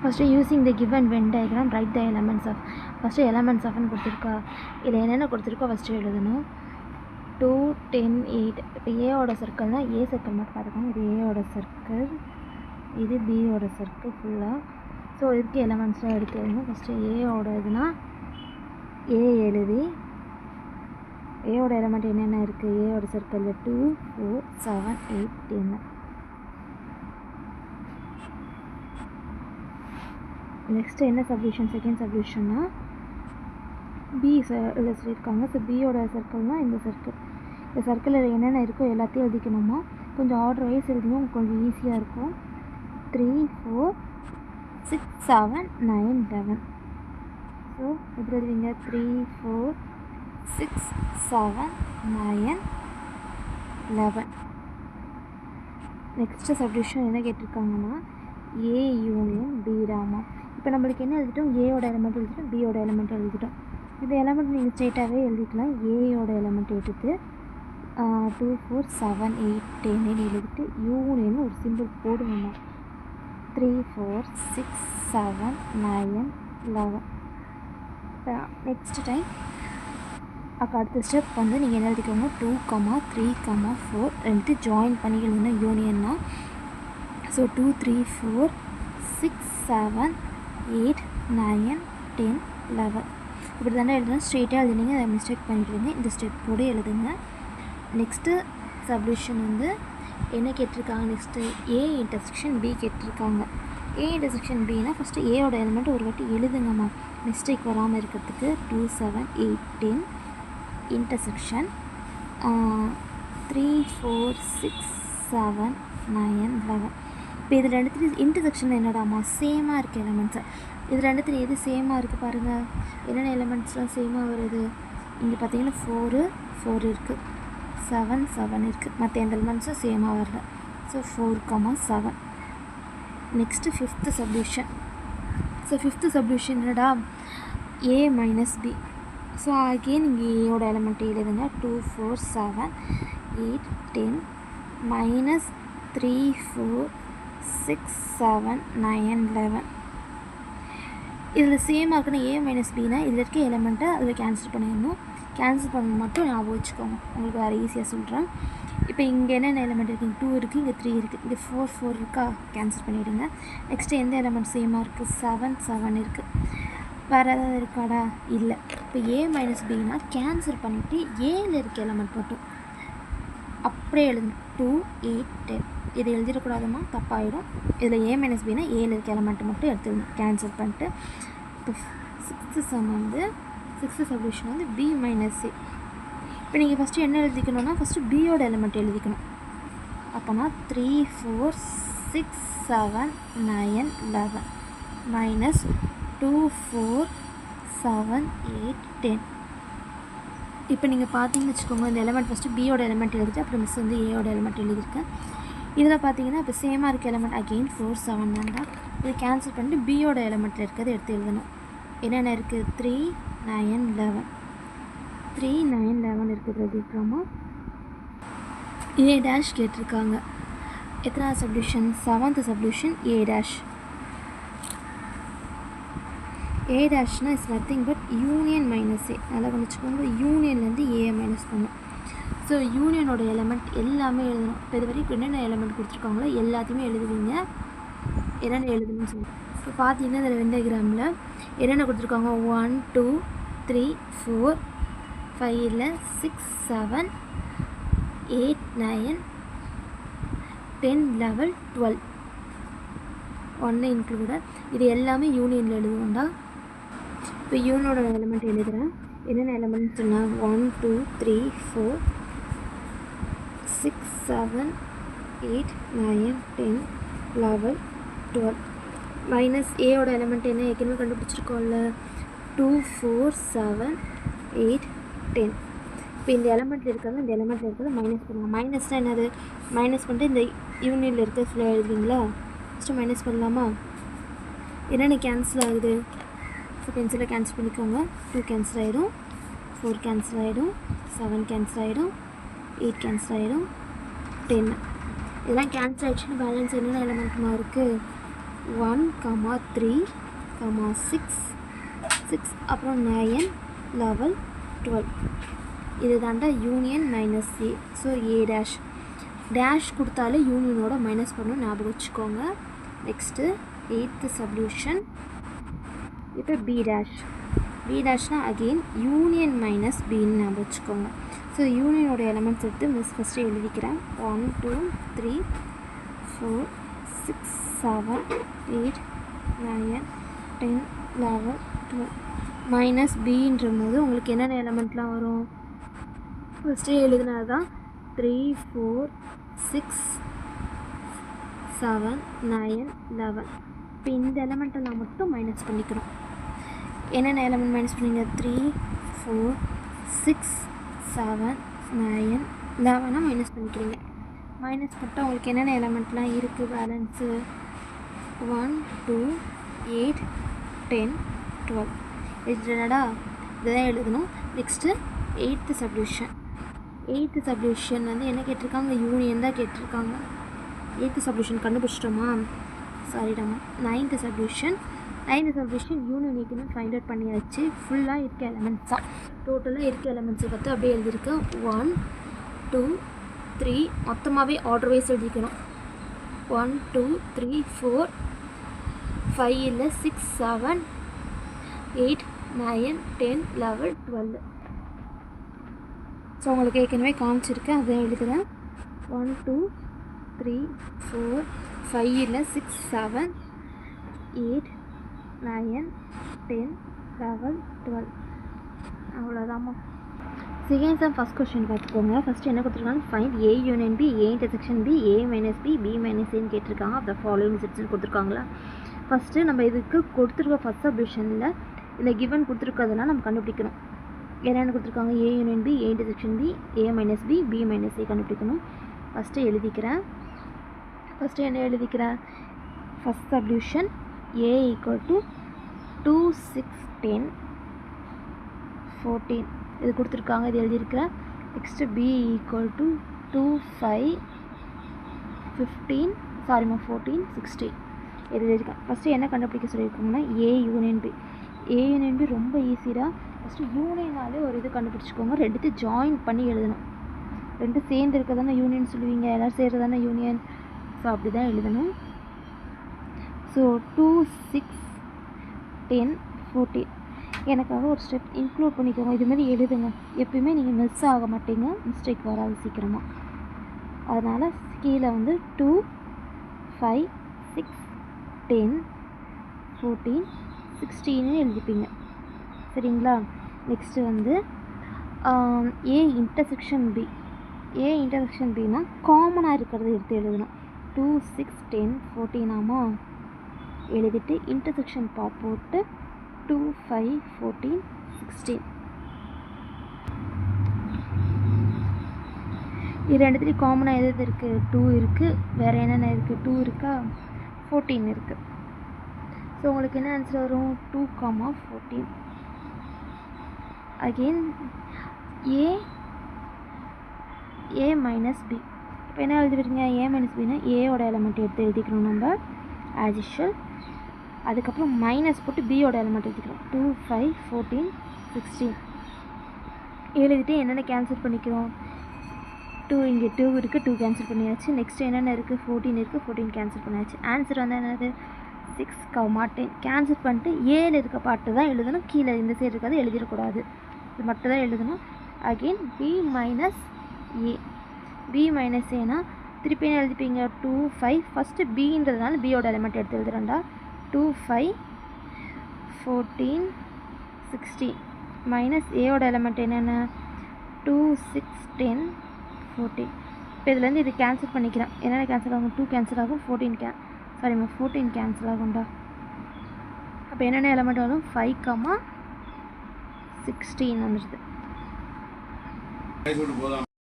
First, using the given Venn diagram, write the elements of. First, elements of கொடுத்துருக்கா இதில் என்னென்ன கொடுத்துருக்கோ first எழுதணும். 2 10 8. இப்போ ஏவோட சர்க்கிள்னால் ஏ சர்க்கிள் மட்டும் பார்த்துக்கணும். இது ஏவோட சர்க்கிள், இது பியோட சர்க்கிள் ஃபுல்லாக. ஸோ இதுக்கு எலமெண்ட்ஸ்லாம் எடுத்து எழுதணும். ஃபஸ்ட்டு ஏவோட இதுனா ஏ எழுதி ஏவோட எலமெண்ட் என்னென்ன இருக்குது, ஏவோட சர்க்கிளில் 2 4 7 8 10. நெக்ஸ்ட்டு என்ன சப்டிவிஷன், செகண்ட் சப்டிவிஷன்னா பி சொல்லியிருக்காங்க. ஸோ பியோட சர்க்கிள்னால் இந்த சர்க்கிள், இந்த சர்க்கிளில் என்னென்ன இருக்கோ எல்லாத்தையும் எழுதிக்கணுமா. கொஞ்சம் ஆர்டர் வைஸ் எழுதியும் கொஞ்சம் ஈஸியாக இருக்கும். 3 4 6 7 9 11. ஸோ எப்படி எழுதுவீங்க, 3 4 6 7 9 11. நெக்ஸ்ட்டு சப்டிவிஷன் என்ன கேட்டிருக்காங்கன்னா ஏ யூனியன் பி ராமா. இப்போ நம்மளுக்கு என்ன எழுதிட்டோம், ஏயோட எலமெண்ட் எழுதிட்டோம், பியோட எலமெண்ட் எழுதிட்டோம். இந்த எலமெண்ட் நீங்கள் ஸ்ட்ரெயிட்டாகவே எழுதிக்கலாம். ஏயோட எலமெண்ட் எடுத்து 2 4 7 8 10 எழுதிட்டு யூனியன் ஒரு சிம்பிள் போடுவோம்மா. 3 4 6 7 9 11. நெக்ஸ்ட் டைம் அடுத்த ஸ்டெப் வந்து நீங்கள் என்ன எழுதிக்கோங்க, 2 3 4 ரெண்டு ஜாயின் பண்ணி எழுதுனா யூனியன்னா. ஸோ 2 3 4 6 7 8 9 10 11. இப்படி தானே எழுதுனா ஸ்ட்ரெயிட்டாக எழுதுனீங்க, அதை மிஸ்டேக் பண்ணிவிடுவீங்க. இந்த ஸ்டெப்போடு எழுதுங்க. நெக்ஸ்ட்டு சப்டிவிஷன் வந்து என்ன கேட்டிருக்காங்க, நெக்ஸ்ட்டு ஏ இன்டர்செக்ஷன் பி கேட்டிருக்காங்க. ஏ இன்டர்செக்ஷன் பின்னா ஃபஸ்ட்டு ஏயோட எலிமெண்ட் ஒரு வாட்டி எழுதுங்கம்மா, மிஸ்டேக் வராமல் இருக்கிறதுக்கு. 2 7 8 10 இன்டர்செக்ஷன் 3 4 6 7 9 11. இப்போ இது ரெண்டுத்துலேயும் இன்டர்செக்ஷன் என்னடாமா சேமாக இருக்குது எலமெண்ட்ஸு. இது ரெண்டுத்துலேயும் எது சேமாக இருக்குது பாருங்கள், என்னென்ன எலமெண்ட்ஸ்லாம் சேமாக வருது. இங்கே பார்த்தீங்கன்னா 4 4 இருக்குது, 7 7 இருக்குது, மற்ற எந்த எலமெண்ட்ஸும் சேமாக வரல. So 4 7. Next fifth subdivision. So fifth subdivision என்னடா, ஏ மைனஸ் பி. ஸோ அகெயின் இங்கே ஏயோட எலமெண்ட் எழுதுங்க. 2 4 7 8 10 மைனஸ் 3 4 6 7 9 11. இதில் சேமாக இருக்குன்னா ஏ மைனஸ் பின்னா இதில் இருக்க எலமெண்ட்டை அதில் கேன்சல் பண்ணிடணும். கேன்சல் பண்ண மட்டும் ஞாபகம் வச்சுக்கோங்க, உங்களுக்கு வேறு ஈஸியாக சொல்கிறேன். இப்போ இங்கே என்னென்ன எலமெண்ட் இருக்குது, இங்கே 2 இருக்குது, இங்கே 3 இருக்குது, இங்கே 4 4 இருக்கா, கேன்சல் பண்ணிவிடுங்க. நெக்ஸ்ட்டு எந்த எலமெண்ட் சேமாக இருக்குது, 7 7 இருக்குது. வேறு ஏதாவது இருக்காடா, இல்லை. இப்போ ஏ மைனஸ் பின்னா கேன்சல் பண்ணிவிட்டு ஏயில் இருக்க எலமெண்ட் மட்டும் அப்படியே எழுதணும். 2 8 10. இது எழுதிடக்கூடாதுமா, தப்பாயிடும். இதில் ஏ மைனஸ் பின்னா ஏயில் இருக்க எலமெண்ட்டு மட்டும் எடுத்துக்கணும், கேன்சல் பண்ணிட்டு. இப்போ சிக்ஸ்த்து சம் வந்து சிக்ஸ்த்து சப்டிவிஷன் வந்து பி மைனஸ் ஏ. இப்போ நீங்கள் ஃபஸ்ட்டு என்ன எழுதிக்கணும்னா, ஃபஸ்ட்டு பியோட எலிமெண்ட் எழுதிக்கணும். அப்போனா 3 4 6 7 9 11 மைனஸ் 2 4 7 8 10. இப்போ நீங்கள் பார்த்தீங்கன்னு வச்சுக்கோங்க, இந்த எலிமெண்ட் ஃபஸ்ட்டு பியோட எலிமெண்ட் எழுதிட்டு அப்புறம் மிஸ் வந்து ஏயோட எலிமெண்ட் எழுதியிருக்கேன். இதில் பார்த்தீங்கன்னா இப்போ சேமாக இருக்க எலிமெண்ட் அகெயின் 4 7 தான்டா. இது கேன்சல் பண்ணிட்டு பியோட எலிமெண்ட்டில் இருக்கிறது எடுத்து எழுதணும். என்னென்ன இருக்குது, 3 9 11. 3 9 11 இருக்குது எழுதியிருக்காமா. ஏ டேஷ் கேட்டிருக்காங்க. எத்தனாவது subdivision, 7th subdivision A dash. A டேஷ்னால் it's nothing but union minus A. நல்லா கவனிச்சுக்கோங்க, யூனியன்லேருந்து ஏ மைனஸ் பண்ணும். ஸோ யூனியனோட எலமெண்ட் எல்லாமே எழுதணும். இப்போ இது வரைக்கும் என்னென்ன எலமெண்ட் கொடுத்துருக்காங்களோ எல்லாத்தையுமே எழுதுவீங்க. என்னென்ன எழுதணும்னு சொல்லி இப்போ பார்த்தீங்கன்னா இதில் வென் டயக்ராமில் என்னென்ன கொடுத்துருக்காங்க, 1 2 3 4 5 6 7 8 9 10 11 12 1 இன்க்ளூடட். இது எல்லாமே யூனியனில் எழுதுவோண்டா. இப்போ யூனியனோட எலமெண்ட் எழுதுகிறேன். என்னென்ன எலமெண்ட் சொன்னால் 1 2 3 4 6 7 8 9 10 11 12 மைனஸ் ஏயோட எலமெண்ட் என்ன ஏற்கனவே கண்டுபிடிச்சிருக்கோம்ல, 2 4 7 8 10. இப்போ இந்த எலமெண்ட்டில் இருக்கிறது இந்த எலமெண்ட்டில் இருக்கிறது மைனஸ் பண்ணுங்கள். மைனஸ்னால் என்னது, மைனஸ் பண்ணிட்டு இந்த யூனியனில் இருக்கிறது ஃபுல்லாக எழுதுவீங்களா. ஃபஸ்ட்டு மைனஸ் பண்ணலாமா. என்னென்ன கேன்சல் ஆகுது, ஸோ பென்சிலில் கேன்சல் பண்ணிக்கோங்க. 2 கேன்சல் ஆகிடும், 4 கேன்சல் ஆகிடும், 7 கேன்சல் ஆகிடும், 8 கேன்சல் ஆகிடும், 10. இதெல்லாம் கேன்சல் ஆகிடுச்சுன்னு பேலன்ஸ் என்னென்ன எலமெண்ட்மா இருக்குது, 1, 3, 6, அப்புறம் 9, 11, 12. இது தாண்டா union minus A. So A dash கொடுத்தாலே யூனியனோட மைனஸ் பண்ணணும், ஞாபகம் வச்சுக்கோங்க. Next 8th subdivision. இப்போ பி டேஷ்னால் அகெயின் யூனியன் மைனஸ் பின்னு ஞாபகம் வச்சுக்கோங்க. ஸோ யூனியனோட எலமெண்ட்ஸ் எடுத்து மிஸ் ஃபஸ்ட்டு எழுதிக்கிறேன். 1, 2, 3, 4, 6, 7, 8, 9, 10, 11, 12. மைனஸ் பின்ற போது உங்களுக்கு என்னென்ன எலமெண்ட்லாம் வரும்? ஃபஸ்ட்டு எழுதுனது தான் 3, 4, 6, 7, 9, 11. இப்போ இந்த எலமெண்ட்டெல்லாம் மட்டும் மைனஸ் பண்ணிக்கிறோம். என்னென்ன எலமெண்ட் மைனஸ் பண்ணிங்க? 3, 4, 6, 7, 9, 11 மைனஸ் பண்ணிக்கிறீங்க. மைனஸ் பண்ணிட்டால் உங்களுக்கு என்னென்ன எலமெண்ட்லாம் இருக்குது பேலன்ஸு? 1, 2, 8, 10, 12. எழுதுனடா, இதுதான் எழுதணும். Next 8th subdivision. 8th subdivision வந்து என்ன கேட்டிருக்காங்க? யூனியன் தான் கேட்டிருக்காங்க. 8th சப்டிவிஷன் கண்டுபிடிச்சிட்டோமா? சாரிடாமா. 9th சப்டிவிஷன் யூனியன் ஏற்கனவே ஃபைண்ட் அவுட் பண்ணியாச்சு. ஃபுல்லாக இருக்க எலமெண்ட்ஸ் தான். டோட்டலாக இருக்க எலமெண்ட்ஸை பார்த்து அப்படியே எழுதியிருக்கு. 1, 2, 3 மொத்தமாகவே ஆர்டர் வைஸ் எழுதிக்கணும். 1, 2, 3, 4, 5 இல்லை 6, 7, 8, 9, 10, 11, 12. ஸோ உங்களுக்கு ஏற்கனவே காமிச்சிருக்கேன், அதை எழுதுகிறேன். 1, 2, 3, 4, 5 இல்லை 6, 7, 8, 9, 10, 11, 12. அவ்வளோதாம்மா. செகண்ட் சம் ஃபஸ்ட் கொஸ்டின் பார்த்துக்கோங்க. ஃபஸ்ட்டு என்ன கொடுத்துருக்காங்க? Find A union B, A intersection B, A minus B, B minus ஏன்னு கேட்டிருக்காங்க. அந்த ஃபாலோயிங் செட்ஸ்ன்னு கொடுத்துருக்காங்களா? ஃபஸ்ட்டு நம்ம இதுக்கு கொடுத்துருக்க ஃபஸ்ட் சப்டிவிஷனில் இல்லை கிவன் கொடுத்துருக்கிறதுனால நம்ம கண்டுபிடிக்கணும். என்னென்ன கொடுத்துருக்காங்க? A union B, A intersection B, A minus B, B minus A கண்டுபிடிக்கணும். ஃபஸ்ட்டு எழுதிக்கிறேன். ஃபஸ்ட்டு என்ன எழுதிக்கிறேன்? First subdivision A equal to 2, 6, 10, 14 இது கொடுத்துருக்காங்க, இது எழுதியிருக்கிறேன். நெக்ஸ்ட்டு பி ஈக்குவல் டு 2, 5, 15 14, 16 எழுதியிருக்கேன். ஃபஸ்ட்டு என்ன கண்டுபிடிக்க சொல்லியிருக்கோம்னா A union B. A union B ரொம்ப ஈஸியாக ஃபஸ்ட்டு யூனியனாலே ஒரு இது கண்டுபிடிச்சிக்கோங்க. ரெண்டுத்தையும் ஜாயின் பண்ணி எழுதணும். ரெண்டு சேர்ந்து இருக்க தானே யூனியன் சொல்லுவீங்க, எல்லோரும் சேர்றது தானே யூனியன். ஸோ அப்படி தான் எழுதணும். ஸோ 2, 6, 10, 14 எனக்காக ஒரு ஸ்டெப் இன்க்ளூட் பண்ணிக்கோங்க. இதுமாதிரி எழுதுங்க. எப்பயுமே நீங்கள் மிஸ் ஆக மாட்டீங்க, மிஸ்டேக் வராது சீக்கிரமாக. அதனால் கீழே வந்து 2, 5, 6, 10, 14, 16 எழுதிப்பீங்க. சரிங்களா? நெக்ஸ்ட்டு வந்து A intersection B. A intersection பின்னா காமனாக இருக்கிறத எடுத்து எழுதணும். 2, 6, 10, 14 ஆமா எழுதிட்டு இன்டர்செக்ஷன் போட்டு 2, 5, 14, 16 இது ரெண்டுத்துலேயும் காமனாக எது இருக்குது? 2 இருக்குது. வேறு என்னென்ன இருக்குது? 2 இருக்கா, 14 இருக்குது. ஸோ உங்களுக்கு என்ன ஆன்சர் வரும்? 2, 14. அகெயின் ஏ மைனஸ் பி. இப்போ என்ன எழுதிவிடுங்க? ஏ மைனஸ் பின்னா ஏயோட எலமெண்ட் எடுத்து எழுதிக்கணும் நம்ம ஆஸ் யூஷுவல். அதுக்கப்புறம் மைனஸ் போட்டு பியோட எலமெண்ட் எழுதிக்கிறோம். 2, 5, 14, 16 எழுதிட்டு என்னென்ன கேன்சல் பண்ணிக்கிறோம்? 2 இங்கே 2 இருக்குது, 2 கேன்சல் பண்ணியாச்சு. நெக்ஸ்ட்டு என்னென்ன இருக்குது? 14 இருக்குது, 14 கேன்சல் பண்ணியாச்சு. ஆன்சர் வந்து என்னது? 6, 10 கேன்சல் பண்ணிட்டு ஏல இருக்க பாட்டு தான் எழுதணும். கீழே இந்த சைடு இருக்காது எழுதிடக்கூடாது, இது மட்டும் தான் எழுதணும். அகெயின் பி மைனஸ் ஏ. பி மைனஸ் ஏனா திருப்பி என்ன எழுதிப்பீங்க? 2, 5 ஃபஸ்ட்டு பின்றதுனால பியோட எலிமெண்ட் எடுத்து எழுதுறேன்டா. 2, 5, 14, 16 மைனஸ் ஏயோட எலிமெண்ட் என்னென்ன? 2, 6, 10, 14. இப்போ இதுலேருந்து இது கேன்சல் பண்ணிக்கிறேன். என்னென்ன கேன்சல் ஆகும்? 2 கேன்சல் ஆகும், 14 கேன்சல் ஆகும்டா. அப்போ என்னென்ன எலிமெண்ட் வரும்? 5, 16 வந்துடுது.